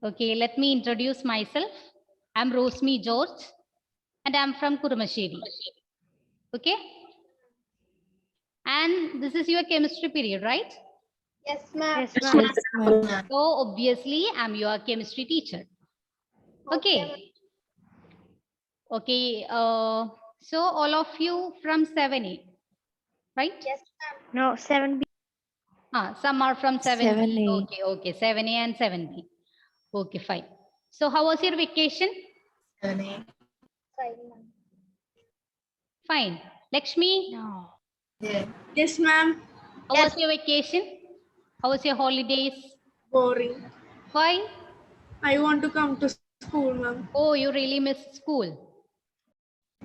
Okay, let me introduce myself. I'm Rosmi George and I'm from Kurumasheri. Okay, and this is your chemistry period, right? Yes, ma'am. Yes, ma'am. So obviously I'm your chemistry teacher. Okay. Okay, so all of you from 7A, right? Yes, ma'am. No, 7B. Some are from 7B. 7A. Okay, okay, 7A and 7B. Okay, fine. So how was your vacation? Fine, ma'am. Fine. Lakshmi, No. Yes, ma'am. how was your vacation? How was your holidays? Boring. Why? I want to come to school, ma'am. Oh, you really missed school.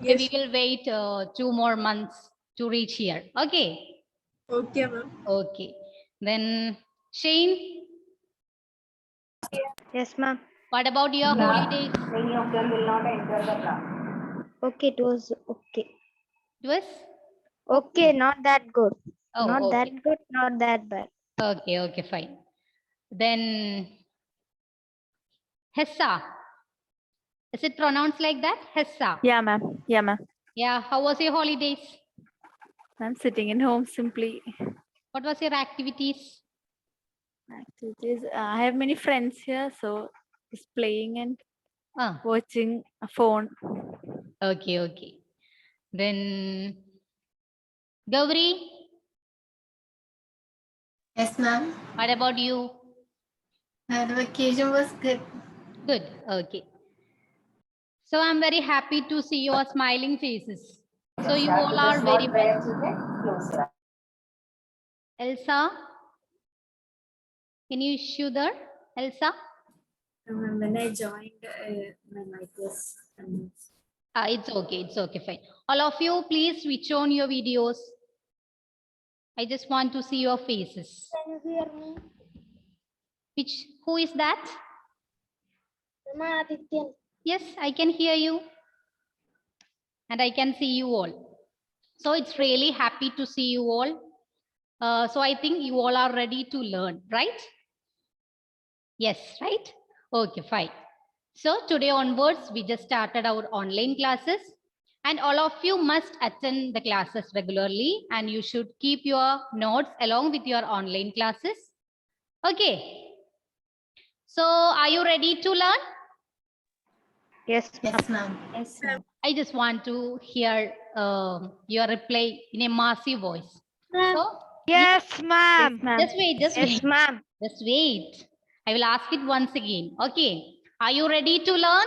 Yes. We will wait 2 more months to reach here. Okay. Okay, ma'am. Okay. Then Shane, Yes, ma'am. what about your holidays? Many of them will not enter the class. Okay, it was okay. It was? Okay, not that good. Oh, Not okay. that good, not that bad. Okay, okay, fine. Then Hessa. Is it pronounced like that? Hessa. Yeah, ma'am. Yeah, ma'am. Yeah, how was your holidays? I'm sitting in home simply. What was your activities? Activities. I have many friends here, so just playing and Ah, watching a phone. okay, okay. Then Gauri, Yes, ma'am. what about you? The vacation was good. Good, okay. So I'm very happy to see your smiling faces. So you all are very Prayer much. children, close your eyes. Elsa, can you issue there? Elsa? When I joined, my mic was unmuted. It's okay, fine. All of you, please switch on your videos. I just want to see your faces. Can you hear me? Who is that? Mama Adityan. Yes, I can hear you. And I can see you all. So it's really happy to see you all. So I think you all are ready to learn, right? Yes, right? Okay, fine. So today onwards, we just started our online classes. And all of you must attend the classes regularly. And you should keep your notes along with your online classes. Okay. So are you ready to learn? Yes, Yes, ma'am. yes, ma'am. I just want to hear your reply in a massive voice. So Yes, ma'am. just wait, just wait, Yes, ma'am. just wait. I will ask it once again. Okay. Are you ready to learn?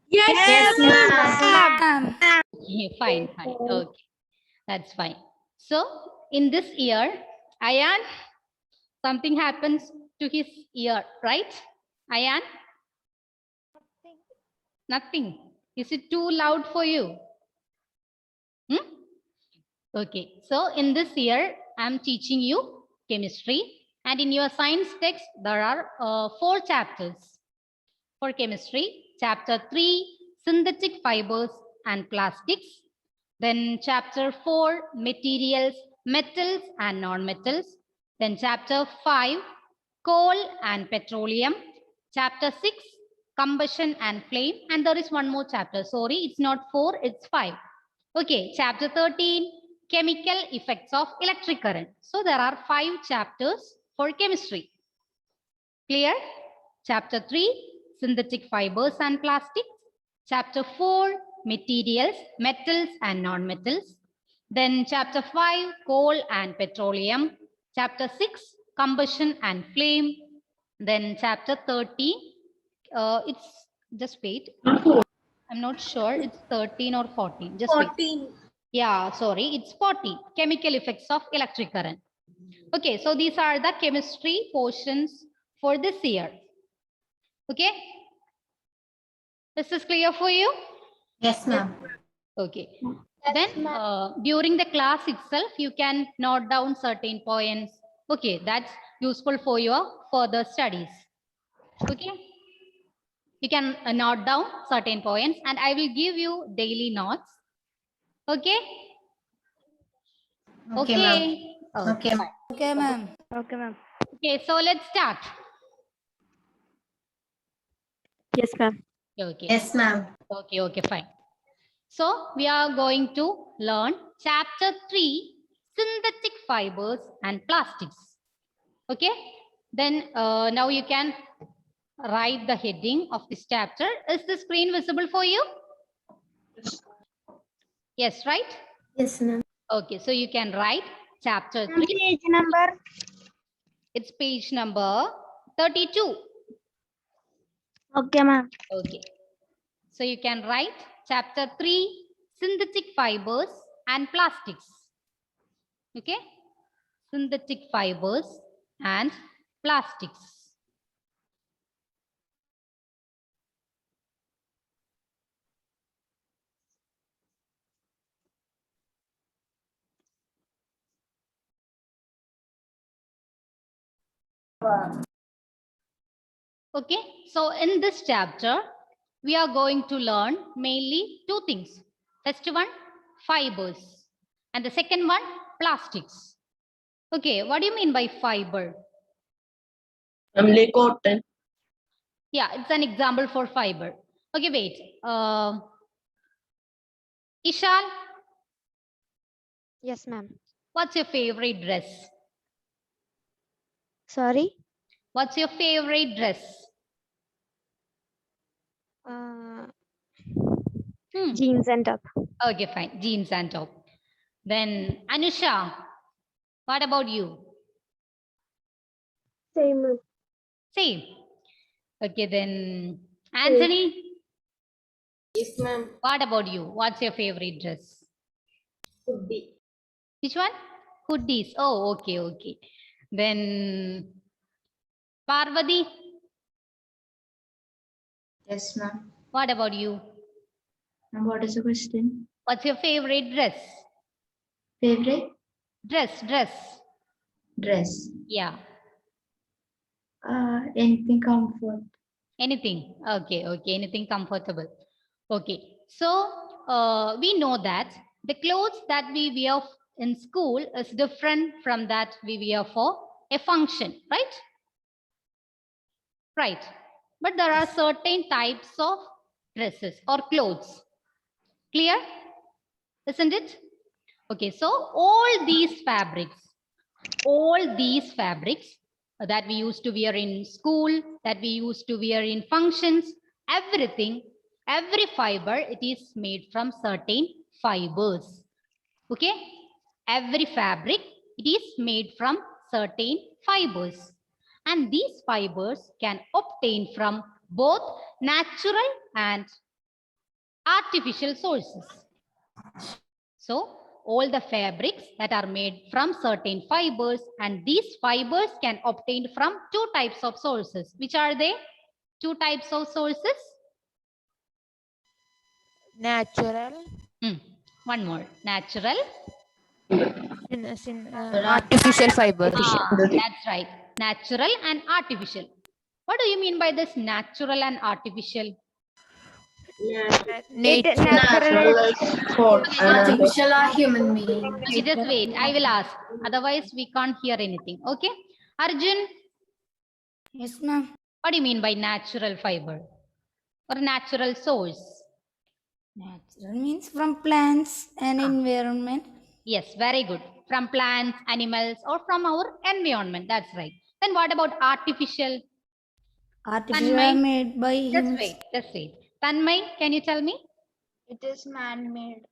Yes, Ma'am. Okay, fine, fine. Okay, that's fine. So in this year, Ayan, something happens to his ear, right? Ayan? Nothing. Is it too loud for you? Hmm? Okay, so in this year, I'm teaching you chemistry. And in your science text, there are 4 chapters for chemistry. Chapter 3, synthetic fibers and plastics. Then chapter 4, materials, metals and non-metals. Then chapter 5, coal and petroleum. Chapter 6, combustion and flame. And there is one more chapter. Sorry, it's not 4, it's 5. Okay, chapter 13, chemical effects of electric current. So there are 5 chapters for chemistry. Clear? Chapter 3, synthetic fibers and plastics. Chapter 4, materials, metals and non-metals. Then chapter 5, coal and petroleum. Chapter 6, combustion and flame. Then chapter 30, it's, just wait. I'm not sure, it's 13 or 14. Just wait. 14. Yeah, sorry, it's 40. Chemical effects of electric current. Okay, so these are the chemistry portions for this year. Okay. This is clear for you? Yes, ma'am. Okay. Yes, Then ma'am. during the class itself, you can note down certain points. Okay, that's useful for your further studies. Okay. You can note down certain points and I will give you daily notes. Okay. Okay, ma'am. Okay. Okay, ma'am. Okay, ma'am. Okay, so let's start. Yes, ma'am. Okay. Yes, ma'am. Okay, okay, fine. So we are going to learn chapter 3, synthetic fibers and plastics. Okay, then now you can write the heading of this chapter. Is the screen visible for you? Yes, right? Yes, ma'am. Okay, so you can write chapter 3. Page number. It's page number 32. Okay, ma'am. Okay. So you can write chapter 3, synthetic fibers and plastics. Okay. Synthetic fibers and plastics. Okay. So in this chapter, we are going to learn mainly two things. First one, fibers. And the second one, plastics. Okay. What do you mean by fiber? Only cotton. Yeah, it's an example for fiber. Okay, wait. Ishal, Yes, ma'am. what's your favorite dress? Sorry. What's your favorite dress? Jeans and top. Okay, fine. Jeans and top. Then Anusha, what about you? Same, ma'am. Same. Okay, then Anthony, Yes, ma'am. what about you? What's your favorite dress? Hoodie. Which one? Hoodies. Oh, okay, okay. Then Parvati, Yes, ma'am. what about you? And what is the question? What's your favorite dress? Favorite Dress. dress? Yeah. Anything comfort. Anything. Okay, okay. Anything comfortable. Okay. So we know that the clothes that we wear in school is different from that we wear for a function, right? Right. But there are certain types of dresses or clothes. Clear? Isn't it? Okay. So all these fabrics that we used to wear in school, that we used to wear in functions, everything, every fiber, it is made from certain fibers. Okay. Every fabric, it is made from certain fibers. And these fibers can obtain from both natural and artificial sources. So all the fabrics that are made from certain fibers, and these fibers can obtain from two types of sources. Which are they? Two types of sources? Natural. One more. Natural. Artificial fibers. That's right. Natural and artificial. What do you mean by this natural and artificial? Natural. Artificial or human being? Okay, just wait. I will ask. Otherwise, we can't hear anything. Okay. Arjun, Yes, ma'am. what do you mean by natural fiber or natural source? Natural means from plants and environment. Yes, very good. From plants, animals, or from our environment. That's right. Then what about artificial? Artificial Tanmay? are made by Just humans. wait. Just wait. Tanmay, can you tell me? It is man-made.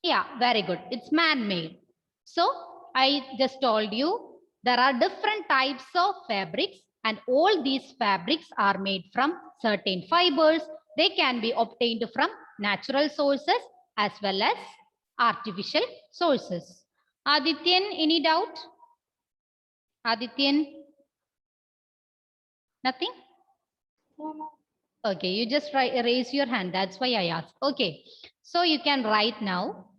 Yeah, very good. It's man-made. So I just told you there are different types of fabrics, and all these fabrics are made from certain fibers. They can be obtained from natural sources as well as artificial sources. Adityan, any doubt? Adityan? Nothing? Okay, you just raise your hand. That's why I asked. Okay, so you can write now.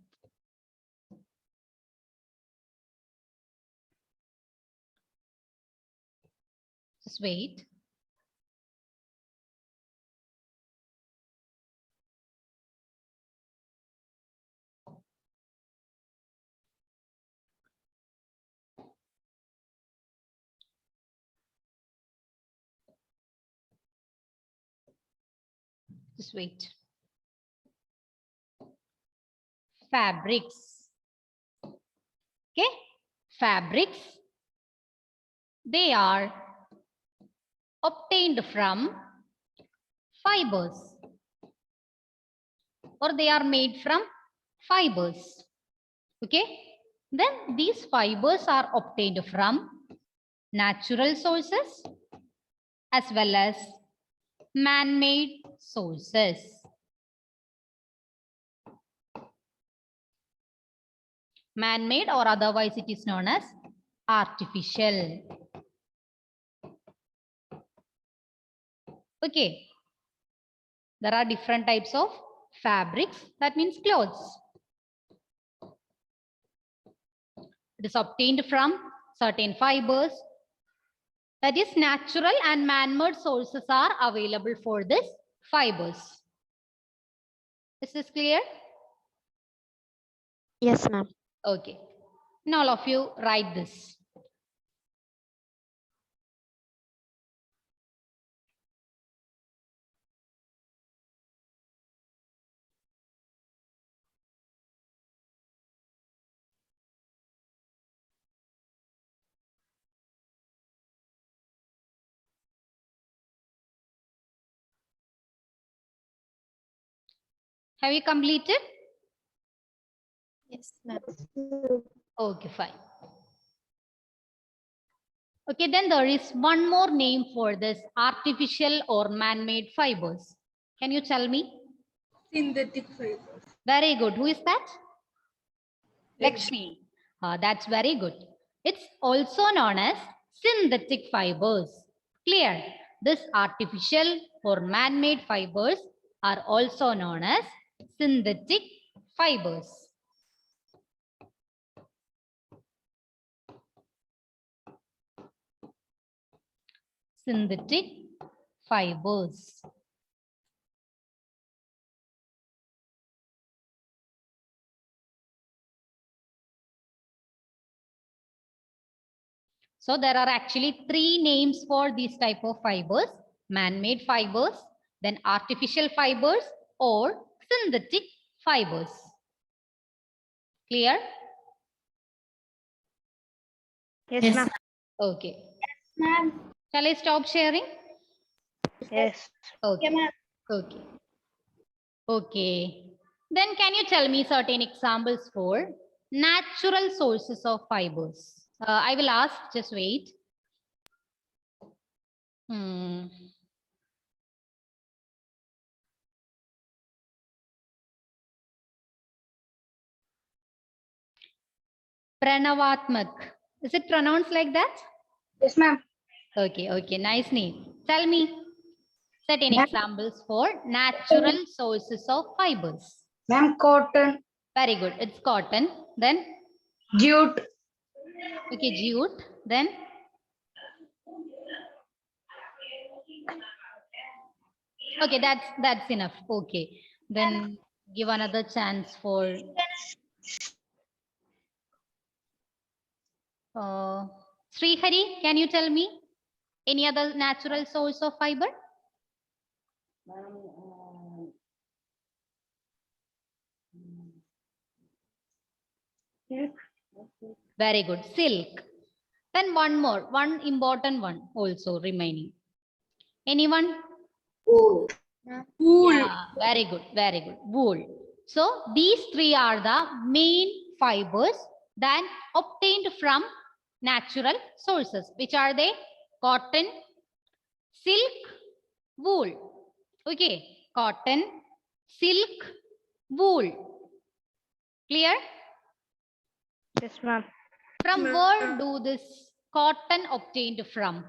Just wait. Just wait. Fabrics. Okay. Fabrics. They are obtained from fibers, or they are made from fibers. Okay. Then these fibers are obtained from natural sources as well as man-made sources. Man-made, or otherwise it is known as artificial. Okay. There are different types of fabrics. That means clothes. It is obtained from certain fibers. That is, natural and man-made sources are available for this fibers. Is this clear? Yes, ma'am. Okay. Now all of you write this. Have you completed? Yes, ma'am. Okay, fine. Okay, then there is one more name for this artificial or man-made fibers. Can you tell me? Synthetic fibers. Very good. Who is that? Lakshmi. That's very good. It's also known as synthetic fibers. Clear? This artificial or man-made fibers are also known as synthetic fibers. Synthetic fibers. So there are actually three names for these type of fibers: man-made fibers, then artificial fibers, or synthetic fibers. Clear? Yes, ma'am. Okay. Shall I stop sharing? Yes. Okay. Okay. Okay. Then can you tell me certain examples for natural sources of fibers? I will ask, just wait. Pranavatmak. Is it pronounced like that? Yes, ma'am. Okay, okay, nice name. Tell me certain examples for natural sources of fibers. Ma'am, cotton, Very good. It's cotton. Then, jute, okay, jute. Then, okay, that's enough. Okay. Then give another chance for Srihari. Can you tell me any other natural source of fiber? Very good. Silk. Then one more, one important one also remaining. Anyone? wool. Yeah, very good, very good. Wool. So these three are the main fibers that obtained from natural sources. Which are they? Cotton, silk, wool. Okay, cotton, silk, wool. Clear? Yes, ma'am. From where do this cotton obtained from?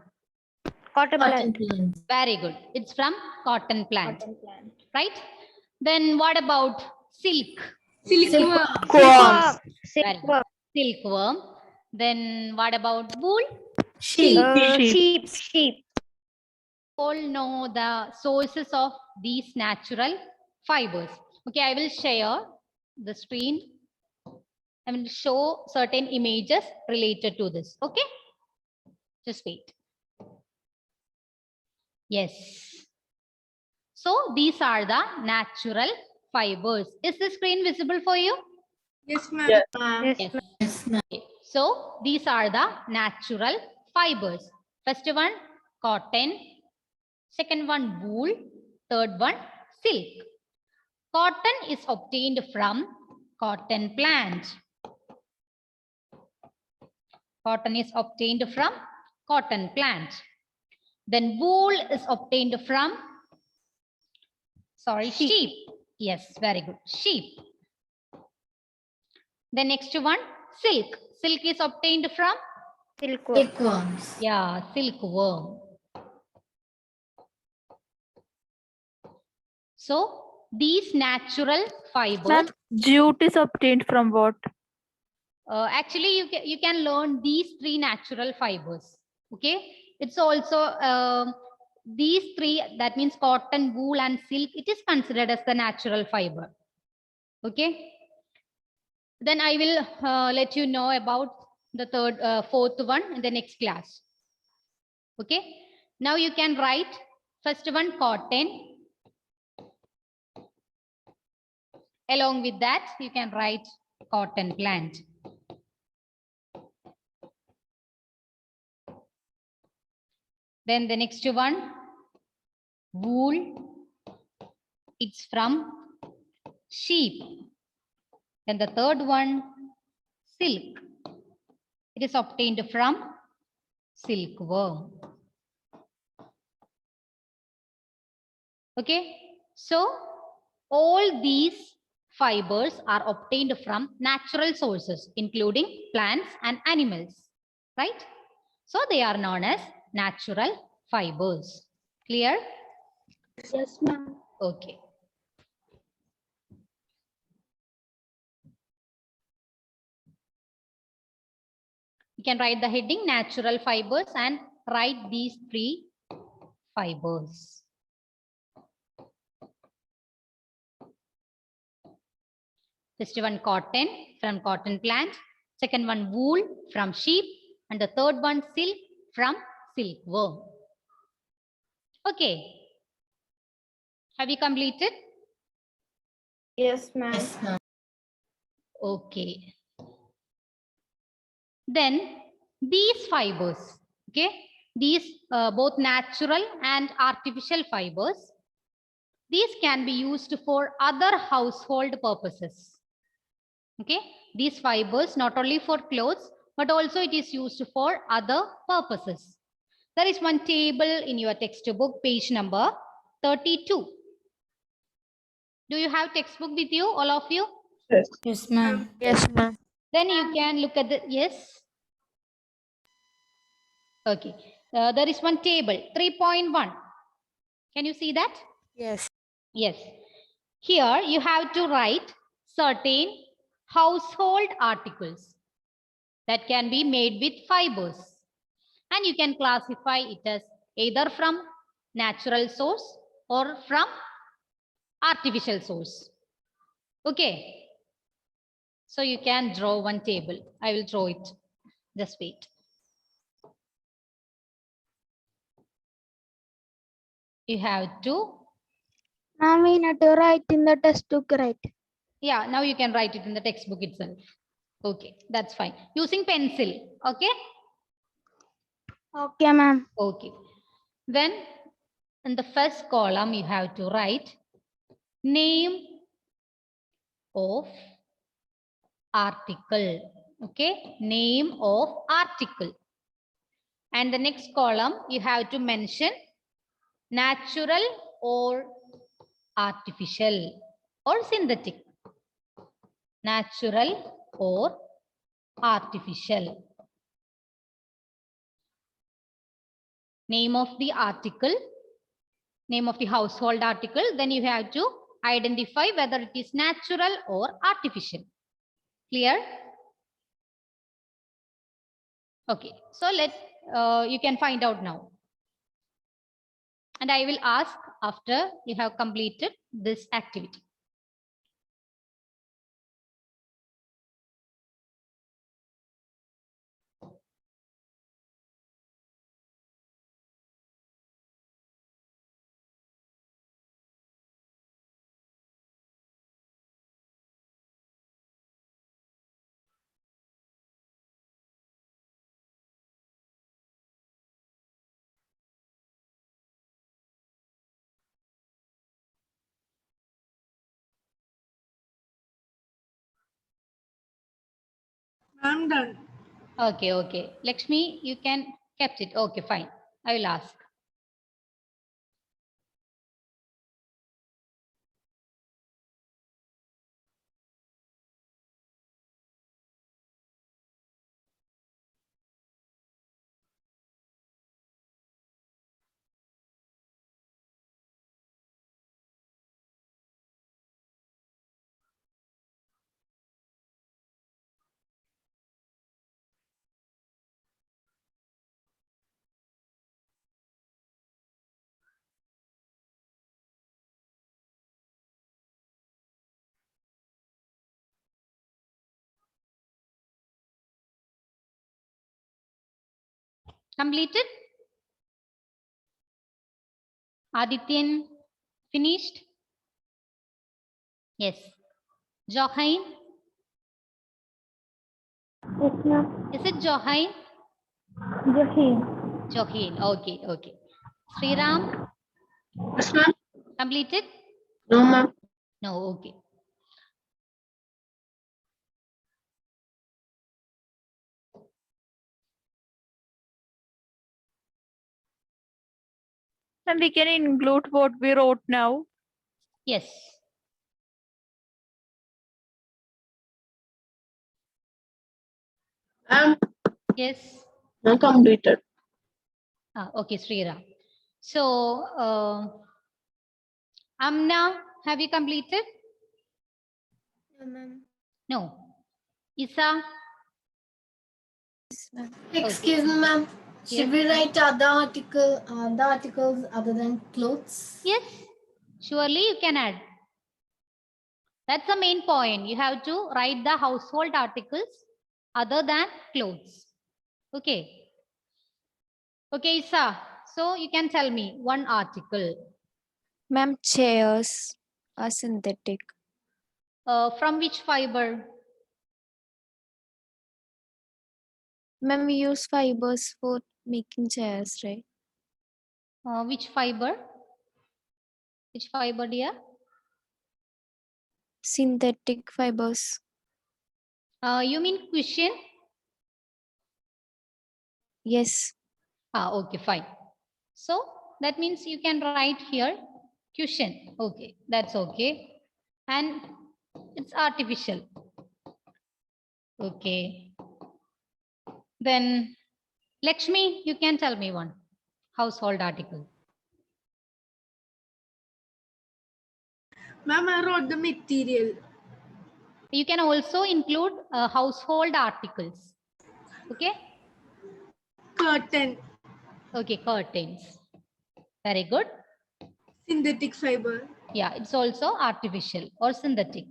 Cotton Cotton plant. plant. Very good. It's from cotton plant, Cotton plant. right? Then what about silk? Silkworm. Silkworm. Very good. Silkworm. Then what about wool? Sheep. Sheep. Sheep. All know the sources of these natural fibers. Okay, I will share the screen. I will show certain images related to this. Okay, just wait. Yes. So these are the natural fibers. Is the screen visible for you? Yes, ma'am. Yes. Okay. So these are the natural fibers. First one, cotton. Second one, wool. Third one, silk. Cotton is obtained from cotton plant. Cotton is obtained from cotton plant. Then wool is obtained from, sorry, sheep. Yes, very good, sheep. The next one, silk. Silk is obtained from, Silkworms. yeah, silkworm. So these natural fibers, Ma'am, jute is obtained from what? actually you can learn these three natural fibers. Okay, it's also these three, that means cotton, wool and silk, it is considered as the natural fiber. Okay, then I will let you know about the fourth one in the next class. Okay, now you can write first one, cotton. Along with that, you can write cotton plant. Then the next one, wool. It's from sheep. Then the third one, silk. It is obtained from silkworm. Okay, so all these fibers are obtained from natural sources, including plants and animals, right? So they are known as natural fibers. Clear? Yes, ma'am. Okay. You can write the heading natural fibers and write these three fibers. First one, cotton from cotton plant. Second one, wool from sheep. And the third one, silk from silkworm. Okay. Have you completed? Yes, ma'am. Yes, ma'am. Okay. Then these fibers, okay, these both natural and artificial fibers, these can be used for other household purposes. Okay, these fibers not only for clothes, but also it is used for other purposes. There is one table in your textbook, page number 32. Do you have textbook with you, all of you? Yes, ma'am. Yes, ma'am. Then you can look at the, yes. Okay, there is one table, 3.1. Can you see that? Yes. Yes. Here you have to write certain household articles that can be made with fibers. And you can classify it as either from natural source or from artificial source. Okay. So you can draw one table. I will draw it. Just wait. You have to, Ma'am, we need to write in the textbook, right? yeah, now you can write it in the textbook itself. Okay, that's fine. Using pencil. Okay. Okay, ma'am. Okay. Then in the first column, you have to write name of article. Okay, name of article. And the next column, you have to mention natural or artificial or synthetic. Natural or artificial. Name of the article, name of the household article, then you have to identify whether it is natural or artificial. Clear? Okay, so you can find out now. And I will ask after you have completed this activity. I'm done. Okay, okay. Lakshmi, you can kept it. Okay, fine. I will ask. Completed? Adityan, finished? Yes. Johain? Yes, ma'am. Is it Johain? Jaheen. Johain. Okay, okay. Sriram, Yes, ma'am. completed? No, ma'am. No, okay. And we can include what we wrote now. Yes. Yes. Not completed. Okay, Sriram. So, Amna, have you completed? No. Isa? Excuse me, ma'am. Should we write the articles other than clothes? Yes. Surely you can add. That's the main point. You have to write the household articles other than clothes. Okay. Okay, Isa. So you can tell me one article. Ma'am, chairs are synthetic. From which fiber? Ma'am, we use fibers for making chairs, right? Which fiber? Which fiber, dear? Synthetic fibers. You mean cushion? Yes. Okay, fine. So that means you can write here cushion. Okay, that's okay. And it's artificial. Okay. Then Lakshmi, you can tell me one household article. Ma'am, I wrote the material. You can also include household articles. Okay. Curtain. Okay, curtains. Very good. Synthetic fiber. Yeah, it's also artificial or synthetic.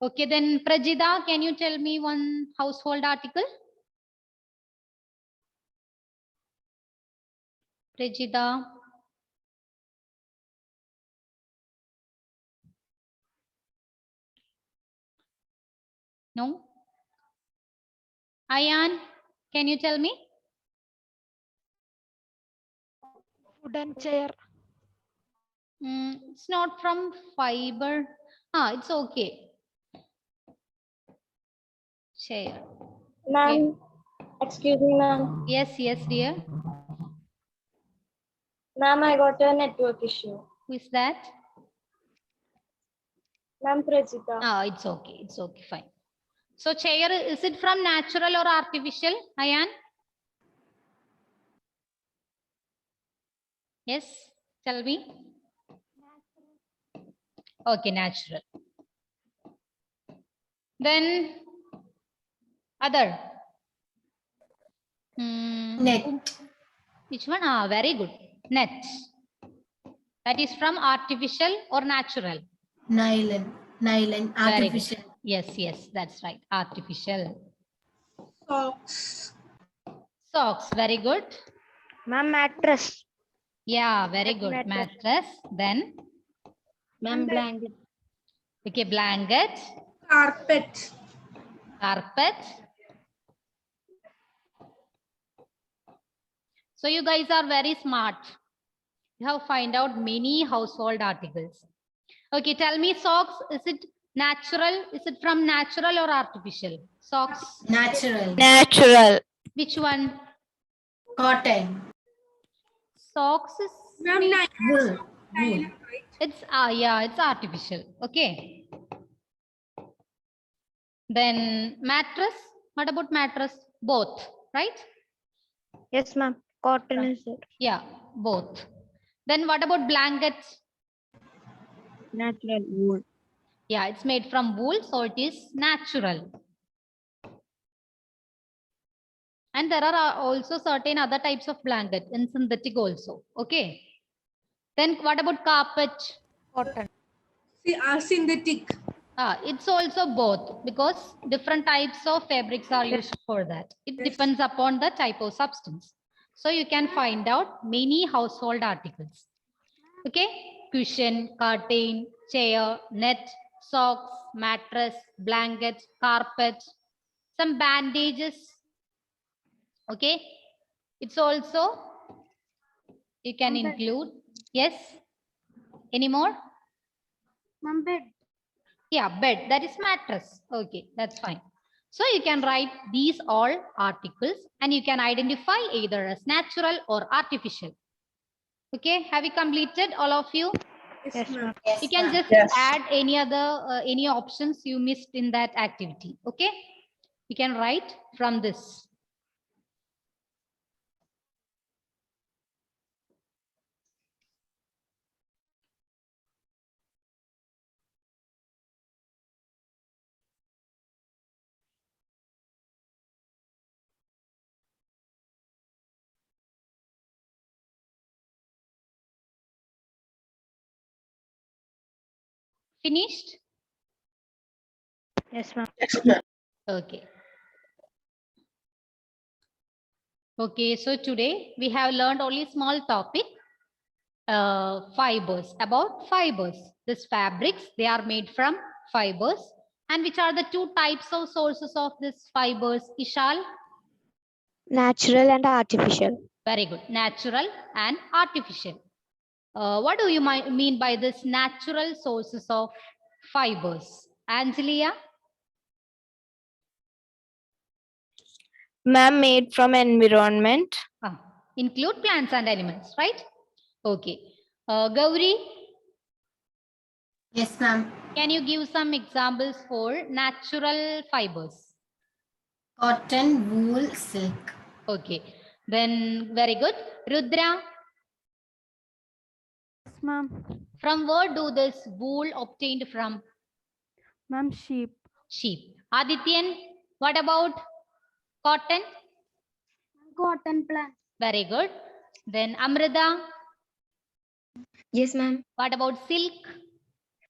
Okay, then Prajida, can you tell me one household article? Prajida. No? Ayan, can you tell me? Wooden chair. It's not from fiber. It's okay. Chair. Ma'am, excuse me, ma'am. Yes, yes, dear. Ma'am, I got a network issue. Who is that? Ma'am, Prajita. It's okay. It's okay. Fine. So chair, is it from natural or artificial, Ayan? Yes, tell me. Okay, natural. Then other. Net. Which one? Very good. Net. That is from artificial or natural? Nylon. Nylon. Very good. Artificial. Yes, yes, that's right. Artificial. Socks. Socks. Very good. Ma'am, mattress. Yeah, very good. Mattress. Mattress. Then, Ma'am, blanket. okay, blanket, Carpet. carpet. So you guys are very smart. You have find out many household articles. Okay, tell me socks. Is it Natural, is it from natural or artificial? Socks, Natural. Natural. which one? Cotton. Socks is Ma'am, made- Wool. Wool. it's yeah, it's artificial. Okay. Then mattress. What about mattress? Both, right? Yes, ma'am. Cotton is it. Yeah, both. Then what about blanket? Natural wool. Yeah, it's made from wool, so it is natural. And there are also certain other types of blanket in synthetic also. Okay. Then what about carpet? Cotton. Synthetic. It's also both because different types of fabrics are used for that. It depends upon the type of substance. So you can find out many household articles. Okay. Cushion, curtain, chair, net, socks, mattress, blanket, carpet, some bandages. Okay. It's also, you can include, yes. Any more? Ma'am, bed. Yeah, bed, that is mattress. Okay, that's fine. So you can write these all articles and you can identify either as natural or artificial. Okay, have you completed all of you? Yes, ma'am. Yes, You can ma'am. just add any other any options you missed in that activity. Okay, you can write from this. Finished? Yes, ma'am. Okay. Okay, so today we have learned only small topic, fibers, about fibers. These fabrics, they are made from fibers. And which are the two types of sources of these fibers, Ishal? Natural and artificial. Very good. Natural and artificial. What do you mean by this natural sources of fibers? Angelia? Ma'am, made from environment. Include plants and animals, right? Okay. Gauri, Yes, ma'am. can you give some examples for natural fibers? Cotton, wool, silk. Okay. Then very good. Rudra, Yes, ma'am. from where do this wool obtained from? Ma'am, sheep. Sheep. Adityan, what about cotton? Cotton plant. Very good. Then Amrita, Yes, ma'am. what about silk?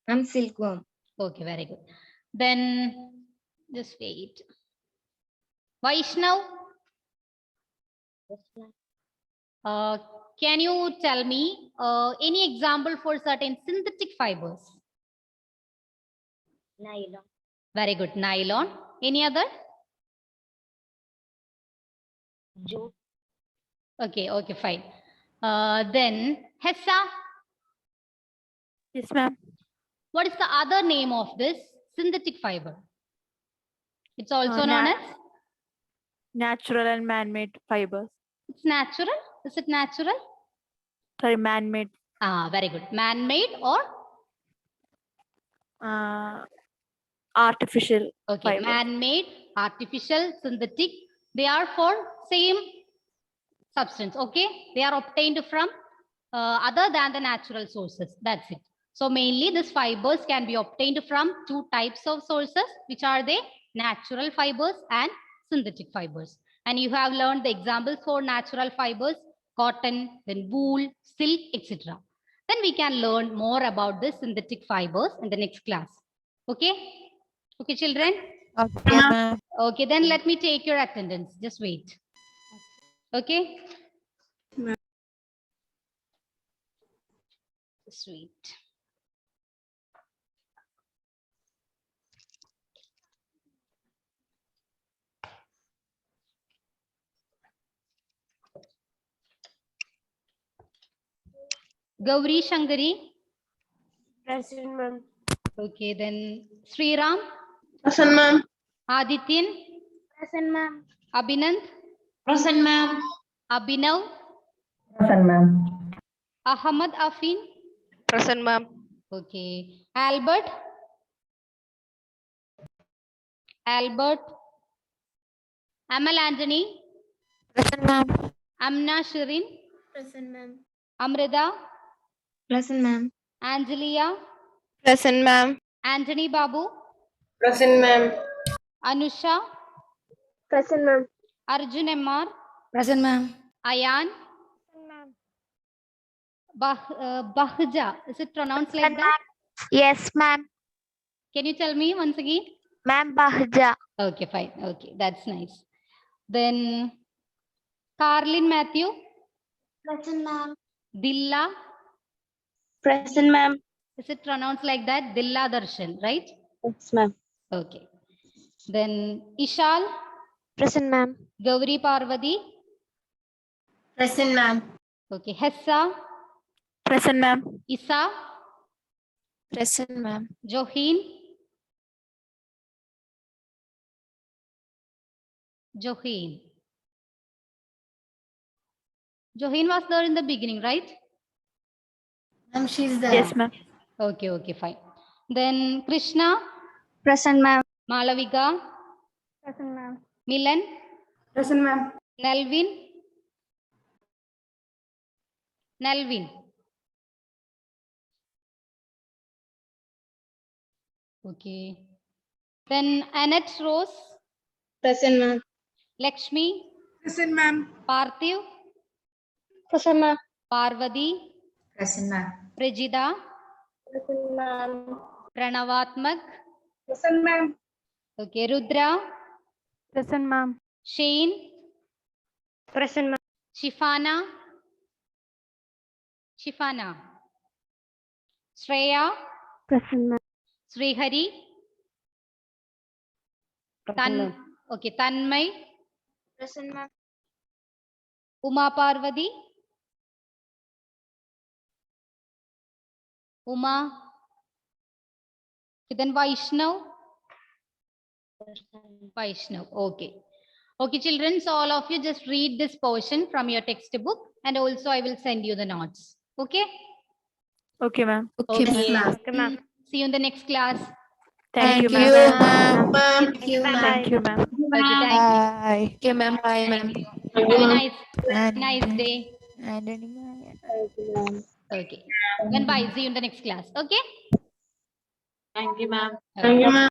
I'm silkworm. Okay, very good. Then just wait. Vaishnav, can you tell me any example for certain synthetic fibers? Nylon. Very good. Nylon. Any other? Jute. Okay, okay, fine. Then Hessa, Yes, ma'am. what is the other name of this synthetic fiber? It's also known nat- as, Natural and man-made fibers. it's natural. Is it natural? Sorry, man-made. Very good. Man-made or? Artificial. Okay, Fiber. man-made, artificial, synthetic. They are for same substance. Okay, they are obtained from other than the natural sources. That's it. So mainly these fibers can be obtained from two types of sources, which are the natural fibers and synthetic fibers. And you have learned the examples for natural fibers, cotton, then wool, silk, etc. Then we can learn more about the synthetic fibers in the next class. Okay? Okay, children? Okay, ma'am. Okay, then let me take your attendance. Just wait. Okay? Sweet. Gauri Shankari, Present, ma'am. Okay, then Sriram, Present, ma'am. Adityan, Present, ma'am. Abhinand, Present, ma'am. Abhinav, Present, ma'am. Ahmad Afin. Present, ma'am. Okay, Albert, Amal Anthony, Present, ma'am. Amna Shirin, Present, ma'am. Amrita, Present, ma'am. Angelia, Present, ma'am. Anthony Babu, Present, ma'am. Anusha, Present, ma'am. Arjun MR, Present, ma'am. Ayan, Bahja. Is it pronounced like that? Yes, ma'am. Can you tell me once again? Ma'am, Bahja. Okay, fine. Okay, that's nice. Then Carlin Matthew, Present, ma'am. Dilla. Present, ma'am. Is it pronounced like that? Dilla Darshan, right? Yes, ma'am. Okay. Then Ishal, Present, ma'am. Gauri Parvati. Present, ma'am. Okay. Hessa, Present, ma'am. Isa, Present, ma'am. Johin, Johin. Johin was there in the beginning, right? Ma'am, she's there. Yes, ma'am. Okay, okay, fine. Then Krishna, Present, ma'am. Malavika, Present, ma'am. Milan, Present, ma'am. Nelvin. Okay. Then Annette Rose, Present, ma'am. Lakshmi, Present, ma'am. Parthiv, Present, ma'am. Parvati, Present, ma'am. Prajida, Present, ma'am. Pranavatmak. Present, ma'am. Okay, Rudra, Present, ma'am. Shane, Present, ma'am. Shifana, Shreya, Present, ma'am. Srihari, okay, Tanmay, Present, ma'am. Uma Parvati, Uma, okay, then Vaishnav, okay. Okay, children, so all of you just read this portion from your textbook and also I will send you the notes. Okay? Okay, ma'am. Okay, ma'am. ma'am. See you in the next class. Thank you, Thank you, ma'am. ma'am. Thank you, ma'am. Thank you, ma'am. Okay, thank Bye. Okay, ma'am. Bye, ma'am. you. Have a nice And, day. Okay. Then bye. See you in the next class. Okay? Thank you, ma'am. Okay.